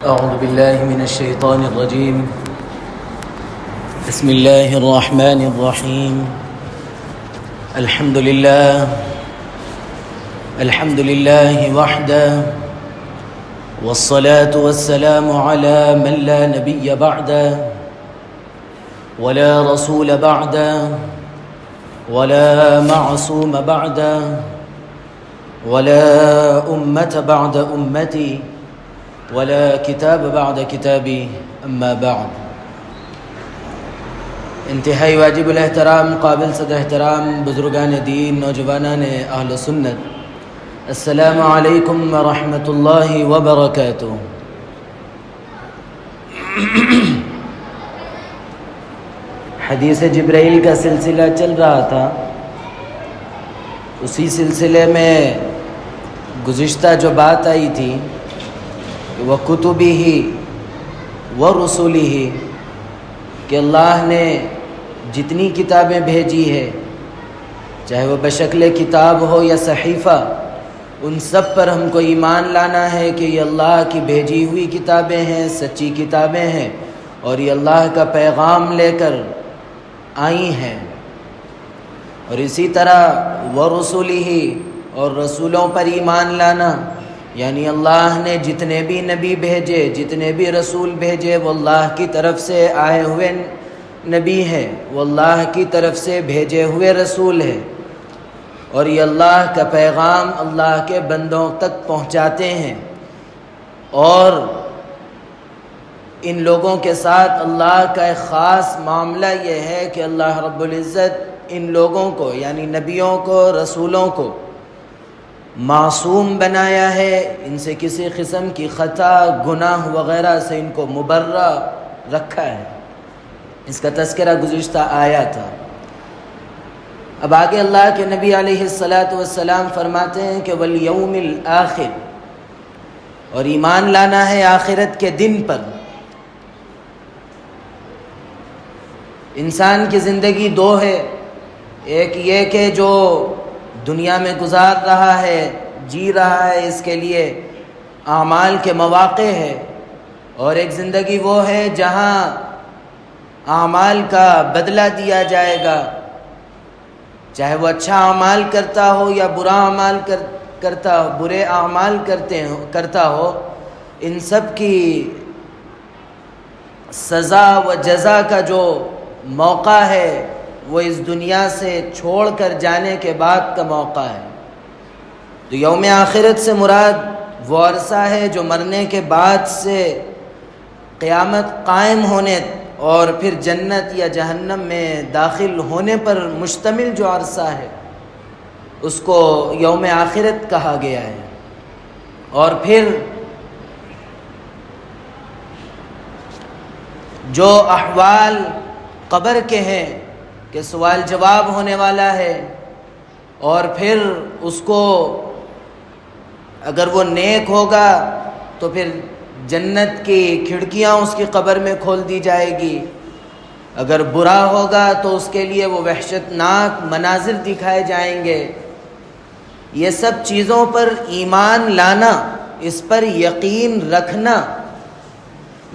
أعوذ بالله من الشيطان الرجيم. بسم الله الرحمن الرحيم. الحمد لله وحده، والصلاة والسلام على من لا نبي بعده، ولا رسول بعده، ولا معصوم بعده، ولا أمة بعد أمتي، ولا کتاب بعد کتابی، اما بعد. انتہائی واجب الاحترام، قابل صد احترام بزرگان دین، نوجوانان اہل سنت، السلام علیکم ورحمۃ اللہ وبرکاتہ. حدیث جبرائیل کا سلسلہ چل رہا تھا. اسی سلسلے میں گزشتہ جو بات آئی تھی وَكُتُبِهِ وَرُسُلِهِ، کہ اللہ نے جتنی کتابیں بھیجی ہے، چاہے وہ بشکل کتاب ہو یا صحیفہ، ان سب پر ہم کو ایمان لانا ہے کہ یہ اللہ کی بھیجی ہوئی کتابیں ہیں، سچی کتابیں ہیں، اور یہ اللہ کا پیغام لے کر آئی ہیں. اور اسی طرح وَرُسُلِهِ، اور رسولوں پر ایمان لانا، یعنی اللہ نے جتنے بھی نبی بھیجے، جتنے بھی رسول بھیجے، وہ اللہ کی طرف سے آئے ہوئے نبی ہیں، وہ اللہ کی طرف سے بھیجے ہوئے رسول ہیں، اور یہ اللہ کا پیغام اللہ کے بندوں تک پہنچاتے ہیں. اور ان لوگوں کے ساتھ اللہ کا ایک خاص معاملہ یہ ہے کہ اللہ رب العزت ان لوگوں کو، یعنی نبیوں کو، رسولوں کو معصوم بنایا ہے. ان سے کسی قسم کی خطا، گناہ وغیرہ سے ان کو مبرہ رکھا ہے. اس کا تذکرہ گزشتہ آیا تھا. اب آگے اللہ کے نبی علیہ السلام فرماتے ہیں کہ والیوم الآخر، اور ایمان لانا ہے آخرت کے دن پر. انسان کی زندگی دو ہے، ایک یہ کہ جو دنیا میں گزار رہا ہے، جی رہا ہے، اس کے لیے اعمال کے مواقع ہے، اور ایک زندگی وہ ہے جہاں اعمال کا بدلہ دیا جائے گا، چاہے وہ اچھا اعمال کرتا ہو یا برا اعمال کرتا ہو، برے اعمال کرتا ہو. ان سب کی سزا و جزا کا جو موقع ہے وہ اس دنیا سے چھوڑ کر جانے کے بعد کا موقع ہے. تو یوم آخرت سے مراد وہ عرصہ ہے جو مرنے کے بعد سے قیامت قائم ہونے اور پھر جنت یا جہنم میں داخل ہونے پر مشتمل جو عرصہ ہے، اس کو یوم آخرت کہا گیا ہے. اور پھر جو احوال قبر کے ہیں کہ سوال جواب ہونے والا ہے، اور پھر اس کو اگر وہ نیک ہوگا تو پھر جنت کی کھڑکیاں اس کی قبر میں کھول دی جائے گی، اگر برا ہوگا تو اس کے لیے وہ وحشتناک مناظر دکھائے جائیں گے. یہ سب چیزوں پر ایمان لانا، اس پر یقین رکھنا،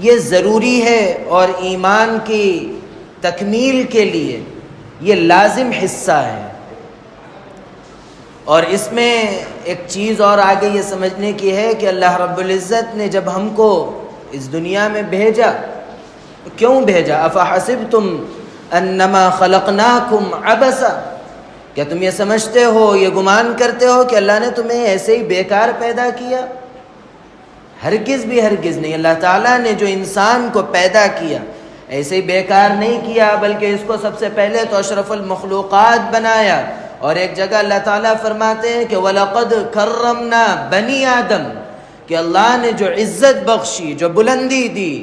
یہ ضروری ہے، اور ایمان کی تکمیل کے لیے یہ لازم حصہ ہے. اور اس میں ایک چیز اور آگے یہ سمجھنے کی ہے کہ اللہ رب العزت نے جب ہم کو اس دنیا میں بھیجا، کیوں بھیجا؟ افحسبتم انما خلقناکم عبثا، کیا تم یہ سمجھتے ہو، یہ گمان کرتے ہو کہ اللہ نے تمہیں ایسے ہی بیکار پیدا کیا؟ ہرگز بھی ہرگز نہیں. اللہ تعالیٰ نے جو انسان کو پیدا کیا ایسے ہی بیکار نہیں کیا، بلکہ اس کو سب سے پہلے تو اشرف المخلوقات بنایا. اور ایک جگہ اللہ تعالیٰ فرماتے ہیں کہ وَلَقَدْ كَرَّمْنَا بَنِي آدم، کہ اللہ نے جو عزت بخشی، جو بلندی دی،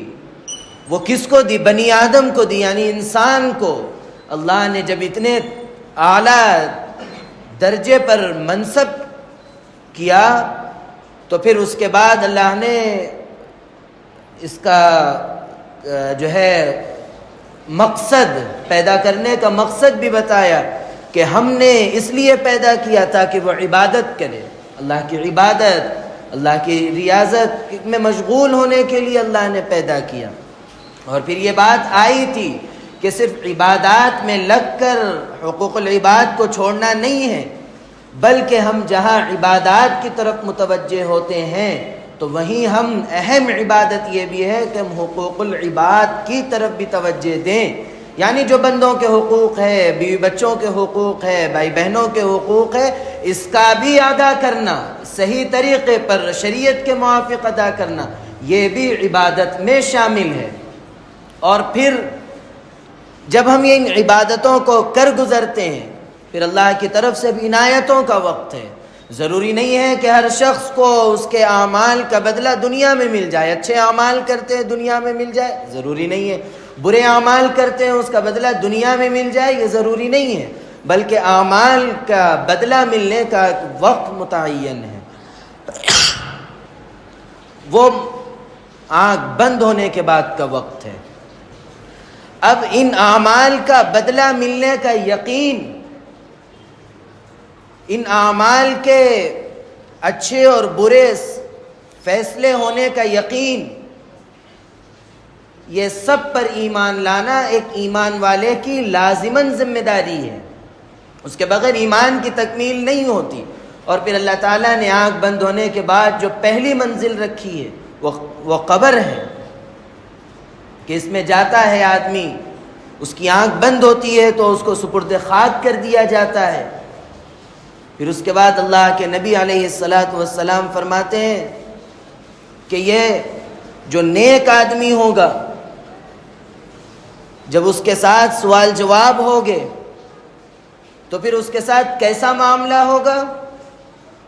وہ کس کو دی؟ بنی آدم کو دی، یعنی انسان کو. اللہ نے جب اتنے اعلیٰ درجے پر منصب کیا تو پھر اس کے بعد اللہ نے اس کا جو ہے مقصد، پیدا کرنے کا مقصد بھی بتایا کہ ہم نے اس لیے پیدا کیا تاکہ وہ عبادت کرے، اللہ کی عبادت، اللہ کی ریاضت میں مشغول ہونے کے لیے اللہ نے پیدا کیا. اور پھر یہ بات آئی تھی کہ صرف عبادات میں لگ کر حقوق العباد کو چھوڑنا نہیں ہے، بلکہ ہم جہاں عبادات کی طرف متوجہ ہوتے ہیں تو وہیں ہم اہم عبادت یہ بھی ہے کہ ہم حقوق العباد کی طرف بھی توجہ دیں. یعنی جو بندوں کے حقوق ہے، بیوی بچوں کے حقوق ہے، بھائی بہنوں کے حقوق ہے، اس کا بھی ادا کرنا، صحیح طریقے پر شریعت کے موافق ادا کرنا، یہ بھی عبادت میں شامل ہے. اور پھر جب ہم ان عبادتوں کو کر گزرتے ہیں پھر اللہ کی طرف سے بھی عنایتوں کا وقت ہے. ضروری نہیں ہے کہ ہر شخص کو اس کے اعمال کا بدلہ دنیا میں مل جائے. اچھے اعمال کرتے ہیں دنیا میں مل جائے، ضروری نہیں ہے. برے اعمال کرتے ہیں اس کا بدلہ دنیا میں مل جائے، یہ ضروری نہیں ہے. بلکہ اعمال کا بدلہ ملنے کا وقت متعین ہے. وہ آنکھ بند ہونے کے بعد کا وقت ہے. اب ان اعمال کا بدلہ ملنے کا یقین، ان اعمال کے اچھے اور برے فیصلے ہونے کا یقین، یہ سب پر ایمان لانا ایک ایمان والے کی لازماً ذمہ داری ہے. اس کے بغیر ایمان کی تکمیل نہیں ہوتی. اور پھر اللہ تعالیٰ نے آنکھ بند ہونے کے بعد جو پہلی منزل رکھی ہے وہ قبر ہے کہ اس میں جاتا ہے آدمی، اس کی آنکھ بند ہوتی ہے تو اس کو سپرد خاک کر دیا جاتا ہے. پھر اس کے بعد اللہ کے نبی علیہ السلام فرماتے ہیں کہ یہ جو نیک آدمی ہوگا، جب اس کے ساتھ سوال جواب ہوگے تو پھر اس کے ساتھ کیسا معاملہ ہوگا.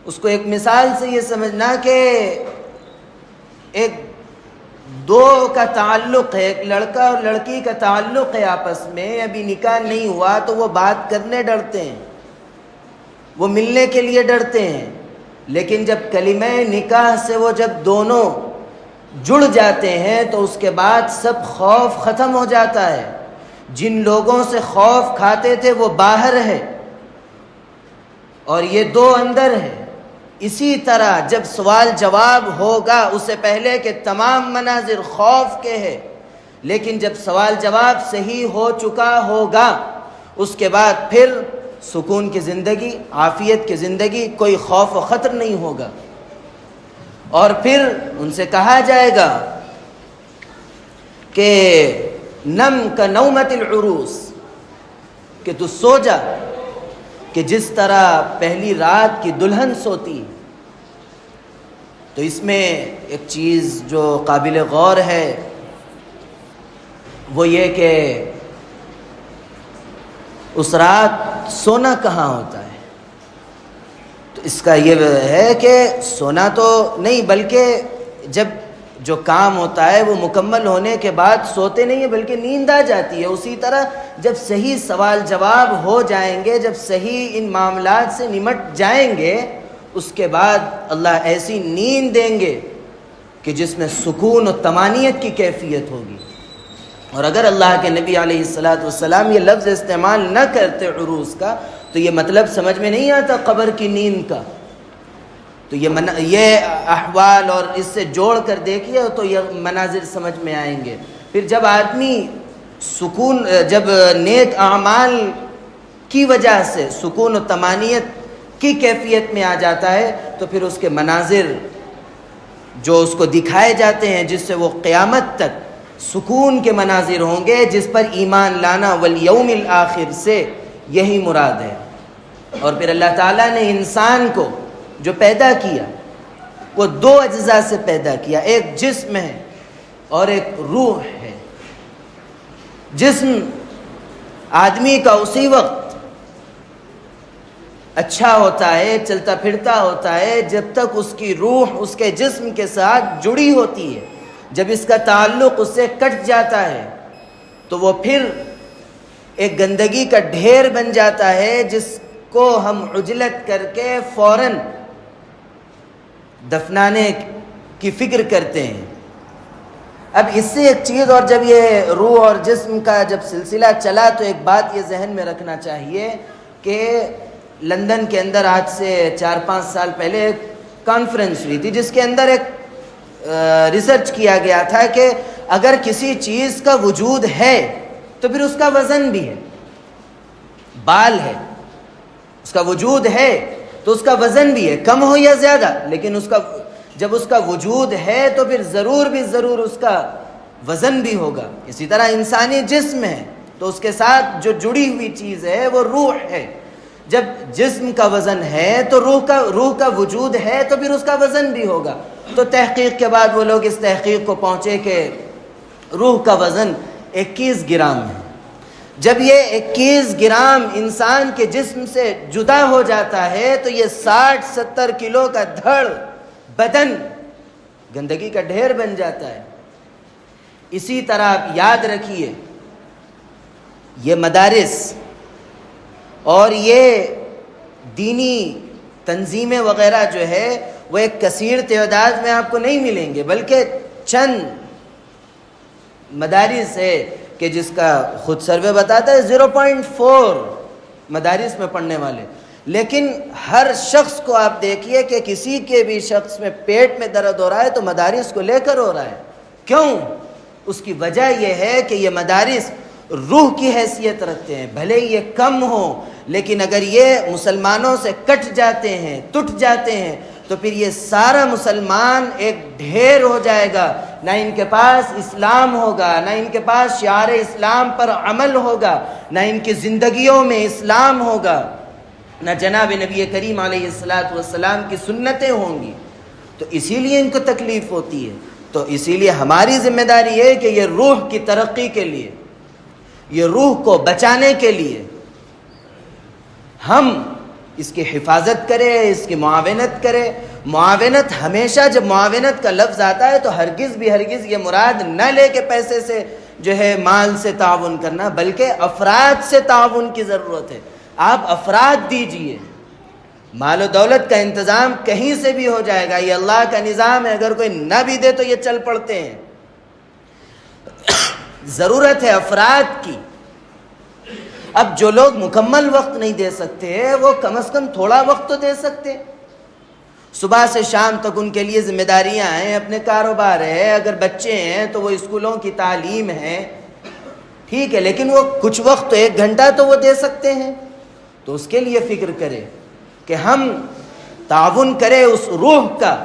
اس کو ایک مثال سے یہ سمجھنا کہ ایک دو کا تعلق ہے، ایک لڑکا اور لڑکی کا تعلق ہے آپس میں، ابھی نکاح نہیں ہوا تو وہ بات کرنے ڈرتے ہیں، وہ ملنے کے لیے ڈرتے ہیں. لیکن جب کلمہ نکاح سے وہ جب دونوں جڑ جاتے ہیں تو اس کے بعد سب خوف ختم ہو جاتا ہے. جن لوگوں سے خوف کھاتے تھے وہ باہر ہے اور یہ دو اندر ہے. اسی طرح جب سوال جواب ہوگا، اس سے پہلے کہ تمام مناظر خوف کے ہیں، لیکن جب سوال جواب صحیح ہو چکا ہوگا اس کے بعد پھر سکون کی زندگی، عافیت کی زندگی، کوئی خوف و خطر نہیں ہوگا. اور پھر ان سے کہا جائے گا کہ نم کا نومت العروس، کہ تو سو جا کہ جس طرح پہلی رات کی دلہن سوتی. تو اس میں ایک چیز جو قابل غور ہے وہ یہ کہ اس رات سونا کہاں ہوتا ہے. تو اس کا یہ ہے کہ سونا تو نہیں، بلکہ جب جو کام ہوتا ہے وہ مکمل ہونے کے بعد سوتے نہیں ہیں بلکہ نیند آ جاتی ہے. اسی طرح جب صحیح سوال جواب ہو جائیں گے، جب صحیح ان معاملات سے نمٹ جائیں گے، اس کے بعد اللہ ایسی نیند دیں گے کہ جس میں سکون و طمانینت کی کیفیت ہوگی. اور اگر اللہ کے نبی علیہ السلام یہ لفظ استعمال نہ کرتے عروس کا تو یہ مطلب سمجھ میں نہیں آتا قبر کی نیند کا. تو یہ احوال اور اس سے جوڑ کر دیکھیے تو یہ مناظر سمجھ میں آئیں گے. پھر جب آدمی سکون، جب نیک اعمال کی وجہ سے سکون و طمانینت کی کیفیت میں آ جاتا ہے تو پھر اس کے مناظر جو اس کو دکھائے جاتے ہیں جس سے وہ قیامت تک سکون کے مناظر ہوں گے، جس پر ایمان لانا والیوم الآخر سے یہی مراد ہے. اور پھر اللہ تعالیٰ نے انسان کو جو پیدا کیا وہ دو اجزاء سے پیدا کیا، ایک جسم ہے اور ایک روح ہے. جسم آدمی کا اسی وقت اچھا ہوتا ہے، چلتا پھرتا ہوتا ہے جب تک اس کی روح اس کے جسم کے ساتھ جڑی ہوتی ہے. جب اس کا تعلق اس سے کٹ جاتا ہے تو وہ پھر ایک گندگی کا ڈھیر بن جاتا ہے جس کو ہم عجلت کر کے فوراً دفنانے کی فکر کرتے ہیں. اب اس سے ایک چیز، اور جب یہ روح اور جسم کا جب سلسلہ چلا تو ایک بات یہ ذہن میں رکھنا چاہیے کہ لندن کے اندر آج سے 4-5 سال پہلے کانفرنس ہوئی تھی جس کے اندر ایک ریسرچ کیا گیا تھا کہ اگر کسی چیز کا وجود ہے تو پھر اس کا وزن بھی ہے. بال ہے، اس کا وجود ہے تو اس کا وزن بھی ہے، کم ہو یا زیادہ، لیکن جب اس کا وجود ہے تو پھر ضرور اس کا وزن بھی ہوگا. اسی طرح انسانی جسم ہے تو اس کے ساتھ جو جڑی ہوئی چیز ہے وہ روح ہے. جب جسم کا وزن ہے تو روح کا وجود ہے تو پھر اس کا وزن بھی ہوگا. تو تحقیق کے بعد وہ لوگ اس تحقیق کو پہنچے کہ روح کا وزن 21 گرام ہے. جب یہ 21 گرام انسان کے جسم سے جدا ہو جاتا ہے تو یہ 60-70 کلو کا دھڑ بدن گندگی کا ڈھیر بن جاتا ہے. اسی طرح آپ یاد رکھیے یہ مدارس اور یہ دینی تنظیمیں وغیرہ جو ہے وہ ایک کثیر تعداد میں آپ کو نہیں ملیں گے، بلکہ چند مدارس ہے کہ جس کا خود سروے بتاتا ہے 0.4 مدارس میں پڑھنے والے. لیکن ہر شخص کو آپ دیکھیے کہ کسی کے بھی شخص میں پیٹ میں درد ہو رہا ہے تو مدارس کو لے کر ہو رہا ہے. کیوں؟ اس کی وجہ یہ ہے کہ یہ مدارس روح کی حیثیت رکھتے ہیں. بھلے یہ کم ہو لیکن اگر یہ مسلمانوں سے کٹ جاتے ہیں، ٹوٹ جاتے ہیں تو پھر یہ سارا مسلمان ایک ڈھیر ہو جائے گا. نہ ان کے پاس اسلام ہوگا، نہ ان کے پاس شعار اسلام پر عمل ہوگا، نہ ان کی زندگیوں میں اسلام ہوگا، نہ جناب نبی کریم علیہ السلام کی سنتیں ہوں گی. تو اسی لیے ان کو تکلیف ہوتی ہے. تو اسی لیے ہماری ذمہ داری ہے کہ یہ روح کی ترقی کے لیے، یہ روح کو بچانے کے لیے ہم اس کی حفاظت کریں، اس کی معاونت کریں. معاونت ہمیشہ جب معاونت کا لفظ آتا ہے تو ہرگز یہ مراد نہ لے کے پیسے سے جو ہے مال سے تعاون کرنا، بلکہ افراد سے تعاون کی ضرورت ہے. آپ افراد دیجئے، مال و دولت کا انتظام کہیں سے بھی ہو جائے گا، یہ اللہ کا نظام ہے. اگر کوئی نہ بھی دے تو یہ چل پڑتے ہیں. ضرورت ہے افراد کی. اب جو لوگ مکمل وقت نہیں دے سکتے وہ کم از کم تھوڑا وقت تو دے سکتے. صبح سے شام تک ان کے لیے ذمہ داریاں ہیں، اپنے کاروبار ہے، اگر بچے ہیں تو وہ اسکولوں کی تعلیم ہے، ٹھیک ہے، لیکن وہ کچھ وقت تو 1 گھنٹہ تو وہ دے سکتے ہیں. تو اس کے لیے فکر کرے کہ ہم تعاون کریں اس روح کا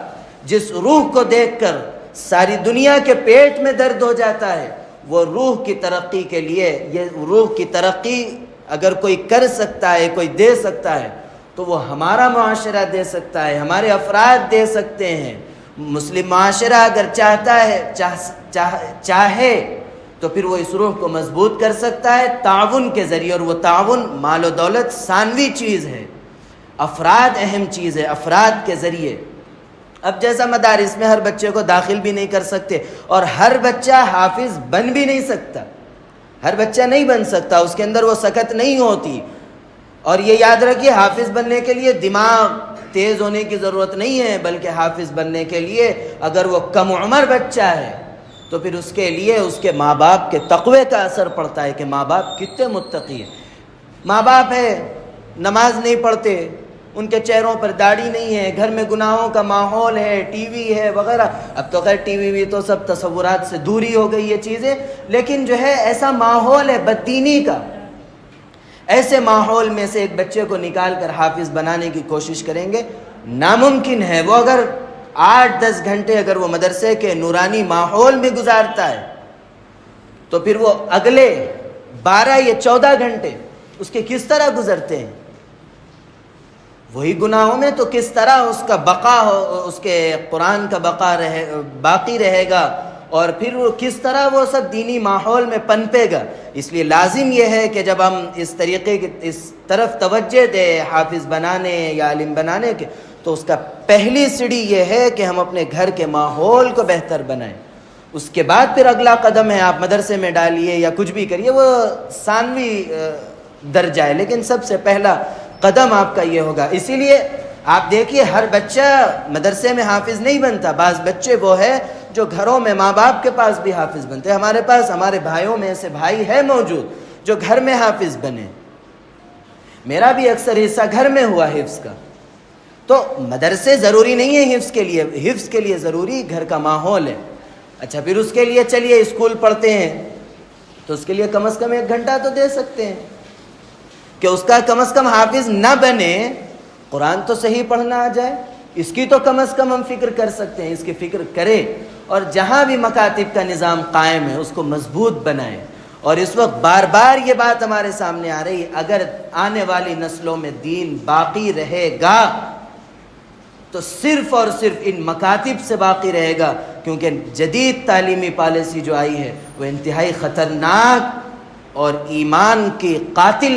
جس روح کو دیکھ کر ساری دنیا کے پیٹ میں درد ہو جاتا ہے. وہ روح کی ترقی کے لیے، یہ روح کی ترقی اگر کوئی کر سکتا ہے، کوئی دے سکتا ہے تو وہ ہمارا معاشرہ دے سکتا ہے، ہمارے افراد دے سکتے ہیں. مسلم معاشرہ اگر چاہے تو پھر وہ اس روح کو مضبوط کر سکتا ہے تعاون کے ذریعے. اور وہ تعاون مال و دولت ثانوی چیز ہے، افراد اہم چیز ہے، افراد کے ذریعے. اب جیسا مدارس میں ہر بچے کو داخل بھی نہیں کر سکتے اور ہر بچہ حافظ بن بھی نہیں سکتا، ہر بچہ نہیں بن سکتا، اس کے اندر وہ سکت نہیں ہوتی. اور یہ یاد رکھیے حافظ بننے کے لیے دماغ تیز ہونے کی ضرورت نہیں ہے، بلکہ حافظ بننے کے لیے اگر وہ کم عمر بچہ ہے تو پھر اس کے لیے اس کے ماں باپ کے تقوی کا اثر پڑتا ہے کہ ماں باپ کتنے متقی ہیں. ماں باپ ہے نماز نہیں پڑھتے، ان کے چہروں پر داڑھی نہیں ہے، گھر میں گناہوں کا ماحول ہے، ٹی وی ہے وغیرہ. اب تو خیر ٹی وی تو سب تصورات سے دوری ہو گئی یہ چیزیں، لیکن جو ہے ایسا ماحول ہے بددینی کا. ایسے ماحول میں سے ایک بچے کو نکال کر حافظ بنانے کی کوشش کریں گے ناممکن ہے. وہ اگر 8-10 گھنٹے اگر وہ مدرسے کے نورانی ماحول میں گزارتا ہے تو پھر وہ اگلے 12 یا 14 گھنٹے اس کے کس طرح گزرتے ہیں؟ وہی گناہوں میں. تو کس طرح اس کا بقا ہو، اس کے قرآن کا بقا باقی رہے گا اور پھر وہ کس طرح وہ سب دینی ماحول میں پنپے گا. اس لیے لازم یہ ہے کہ جب ہم اس طریقے کی اس طرف توجہ دیں حافظ بنانے یا عالم بنانے کے، تو اس کا پہلی سیڑھی یہ ہے کہ ہم اپنے گھر کے ماحول کو بہتر بنائیں. اس کے بعد پھر اگلا قدم ہے آپ مدرسے میں ڈالیے یا کچھ بھی کریے، وہ ثانوی درجہ ہے، لیکن سب سے پہلا قدم آپ کا یہ ہوگا. اسی لیے آپ دیکھیے ہر بچہ مدرسے میں حافظ نہیں بنتا. بعض بچے وہ ہے جو گھروں میں ماں باپ کے پاس بھی حافظ بنتے ہیں. ہمارے پاس ہمارے بھائیوں میں ایسے بھائی ہے موجود جو گھر میں حافظ بنے. میرا بھی اکثر حصہ گھر میں ہوا حفظ کا. تو مدرسے ضروری نہیں ہے حفظ کے لیے، حفظ کے لیے ضروری گھر کا ماحول ہے. اچھا پھر اس کے لیے چلیے اسکول پڑھتے ہیں تو اس کے لیے کم از کم 1 گھنٹہ تو دے سکتے ہیں کہ اس کا کم از کم حافظ نہ بنے، قرآن تو صحیح پڑھنا آ جائے، اس کی تو کم از کم ہم فکر کر سکتے ہیں. اس کی فکر کرے اور جہاں بھی مکاتب کا نظام قائم ہے اس کو مضبوط بنائے. اور اس وقت بار بار یہ بات ہمارے سامنے آ رہی ہے، اگر آنے والی نسلوں میں دین باقی رہے گا تو صرف اور صرف ان مکاتب سے باقی رہے گا، کیونکہ جدید تعلیمی پالیسی جو آئی ہے وہ انتہائی خطرناک اور ایمان کی قاتل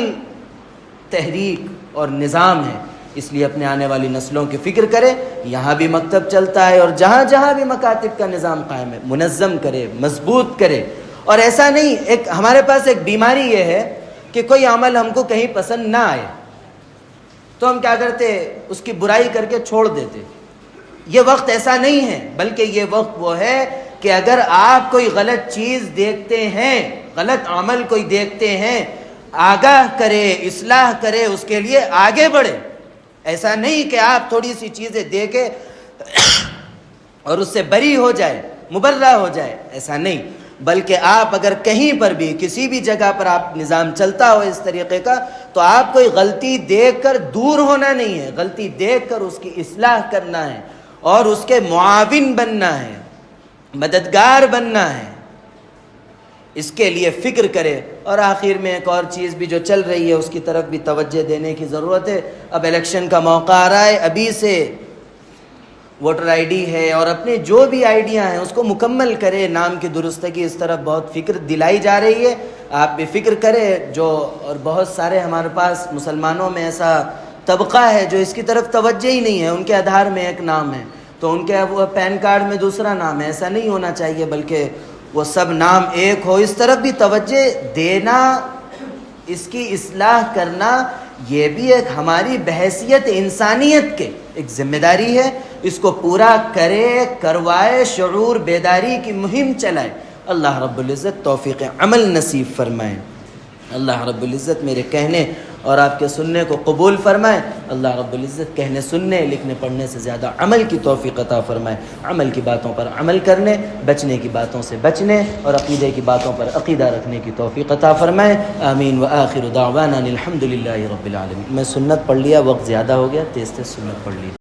تحریک اور نظام ہے. اس لیے اپنے آنے والی نسلوں کی فکر کرے. یہاں بھی مکتب چلتا ہے اور جہاں جہاں بھی مکاتب کا نظام قائم ہے منظم کرے، مضبوط کرے. اور ایسا نہیں، ہمارے پاس ایک بیماری یہ ہے کہ کوئی عمل ہم کو کہیں پسند نہ آئے تو ہم کیا کرتے، اس کی برائی کر کے چھوڑ دیتے. یہ وقت ایسا نہیں ہے، بلکہ یہ وقت وہ ہے کہ اگر آپ کوئی غلط چیز دیکھتے ہیں، غلط عمل کوئی دیکھتے ہیں، آگاہ کرے، اصلاح کرے، اس کے لیے آگے بڑھے. ایسا نہیں کہ آپ تھوڑی سی چیزیں دیکھیں اور اس سے بری ہو جائے، مبرہ ہو جائے، ایسا نہیں. بلکہ آپ اگر کہیں پر بھی کسی بھی جگہ پر آپ نظام چلتا ہو اس طریقے کا تو آپ کوئی غلطی دیکھ کر دور ہونا نہیں ہے، غلطی دیکھ کر اس کی اصلاح کرنا ہے اور اس کے معاون بننا ہے، مددگار بننا ہے. اس کے لیے فکر کرے. اور آخر میں ایک اور چیز بھی جو چل رہی ہے اس کی طرف بھی توجہ دینے کی ضرورت ہے. اب الیکشن کا موقع آ رہا ہے، ابھی سے ووٹر آئی ڈی ہے اور اپنے جو بھی آئیڈیاں ہیں اس کو مکمل کرے. نام کی درستگی اس طرف بہت فکر دلائی جا رہی ہے، آپ بھی فکر کرے. اور بہت سارے ہمارے پاس مسلمانوں میں ایسا طبقہ ہے جو اس کی طرف توجہ ہی نہیں ہے. ان کے آدھار میں ایک نام ہے تو ان کے وہ پین کارڈ میں دوسرا نام ہے. ایسا نہیں ہونا چاہیے، بلکہ وہ سب نام ایک ہو. اس طرف بھی توجہ دینا، اس کی اصلاح کرنا، یہ بھی ایک ہماری بحیثیت انسانیت کے ایک ذمہ داری ہے. اس کو پورا کرے، کروائے، شعور بیداری کی مہم چلائے. اللہ رب العزت توفیق عمل نصیب فرمائے. اللہ رب العزت میرے کہنے اور آپ کے سننے کو قبول فرمائے. اللہ رب العزت کہنے، سننے، لکھنے، پڑھنے سے زیادہ عمل کی توفیق عطا فرمائے. عمل کی باتوں پر عمل کرنے، بچنے کی باتوں سے بچنے اور عقیدے کی باتوں پر عقیدہ رکھنے کی توفیق عطا فرمائے. آمین. وآخر دعوانا الحمد للہ رب العالمین. میں سنت پڑھ لیا، وقت زیادہ ہو گیا، تیز تیز سنت پڑھ لی.